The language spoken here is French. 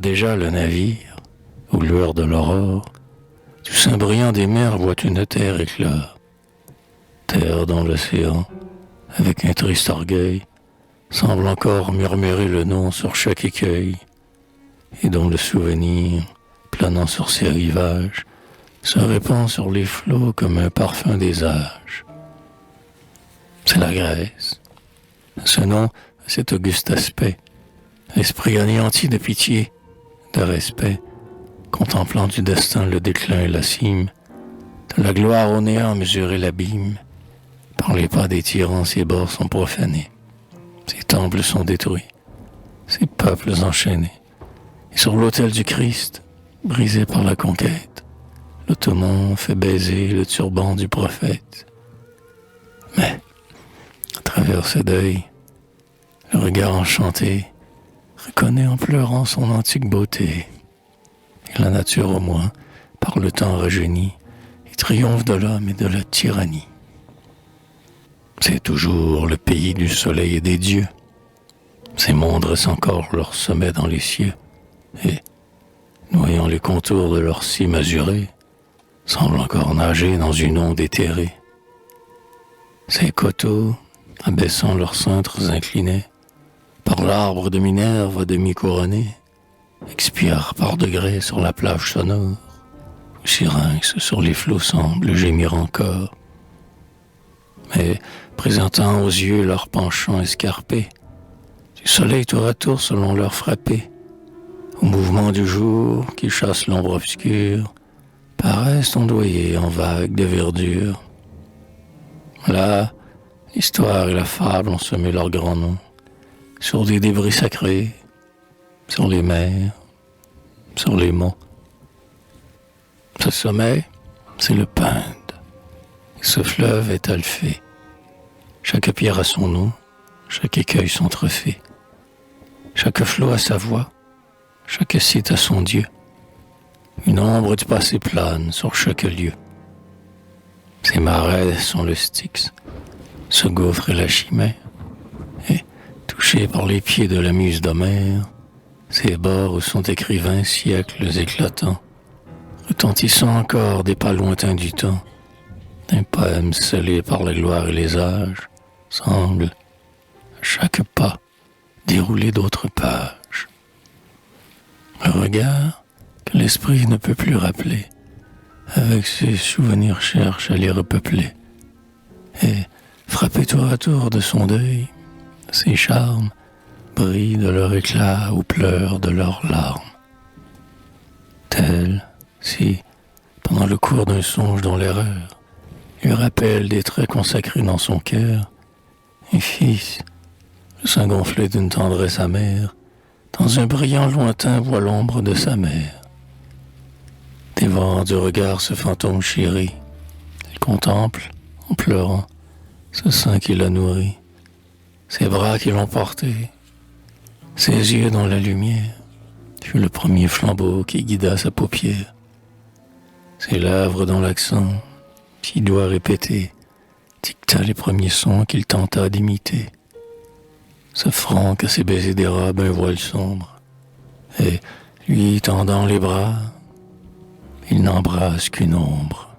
déjà le navire, aux lueurs de l'aurore, du sein brillant des mers voit une terre éclore. Terre dans l'océan, avec un triste orgueil, semble encore murmurer le nom sur chaque écueil, et dont le souvenir, planant sur ses rivages, se répand sur les flots comme un parfum des âges. C'est la Grèce. Ce nom a cet auguste aspect, l'esprit anéanti de pitié, de respect, contemplant du destin le déclin et la cime, de la gloire au néant mesurer l'abîme. Par les pas des tyrans, ses bords sont profanés, ses temples sont détruits, ses peuples enchaînés. Et sur l'autel du Christ, brisé par la conquête, l'Ottoman fait baiser le turban du prophète. Mais, à travers ce deuil, le regard enchanté reconnaît en pleurant son antique beauté. Et la nature au moins, par le temps rajeuni, et triomphe de l'homme et de la tyrannie. C'est toujours le pays du soleil et des dieux. Ces mondes dressent encore leur sommet dans les cieux, et, noyant les contours de leur cime azurée, semblent encore nager dans une onde éthérée. Ces coteaux, abaissant leurs cintres inclinés, par l'arbre de Minerve à demi couronné, expirent par degrés sur la plage sonore, où Syrinx sur les flots semble gémir encore. Mais, présentant aux yeux leur penchant escarpé, du soleil tour à tour selon leur frappé, au mouvement du jour qui chasse l'ombre obscure, paraissent ondoyer en vagues de verdure. Là, l'histoire et la fable ont semé leur grand nom, sur des débris sacrés, sur les mers, sur les monts. Ce sommet, c'est le Pinde, et ce fleuve est Alphée. Chaque pierre a son nom, chaque écueil son trophée. Chaque flot a sa voix, chaque site a son dieu. Une ombre du passé plane sur chaque lieu. Ces marais sont le Styx, ce gouffre est la Chimère, et, touchés par les pieds de la muse d'Homère, ces bords où sont écrits 20 siècles éclatants, retentissant encore des pas lointains du temps, un poème scellé par la gloire et les âges, semble, à chaque pas, dérouler d'autres pages. Le regard que l'esprit ne peut plus rappeler, avec ses souvenirs cherche à les repeupler, et, frappé tour à tour de son deuil, ses charmes brillent de leur éclat ou pleurent de leurs larmes. Tel, si, pendant le cours d'un songe dont l'erreur lui rappelle des traits consacrés dans son cœur, un fils, le sein gonflé d'une tendresse amère, dans un brillant lointain voit l'ombre de sa mère. Dévorant du regard ce fantôme chéri, il contemple, en pleurant, ce sein qui l'a nourri, ses bras qui l'ont porté, ses yeux dans la lumière, fut le premier flambeau qui guida sa paupière, ses lèvres dans l'accent, qui doit répéter, dicta les premiers sons qu'il tenta d'imiter. Ce front que ses baisers dérobent un voile sombre, et, lui tendant les bras, il n'embrasse qu'une ombre.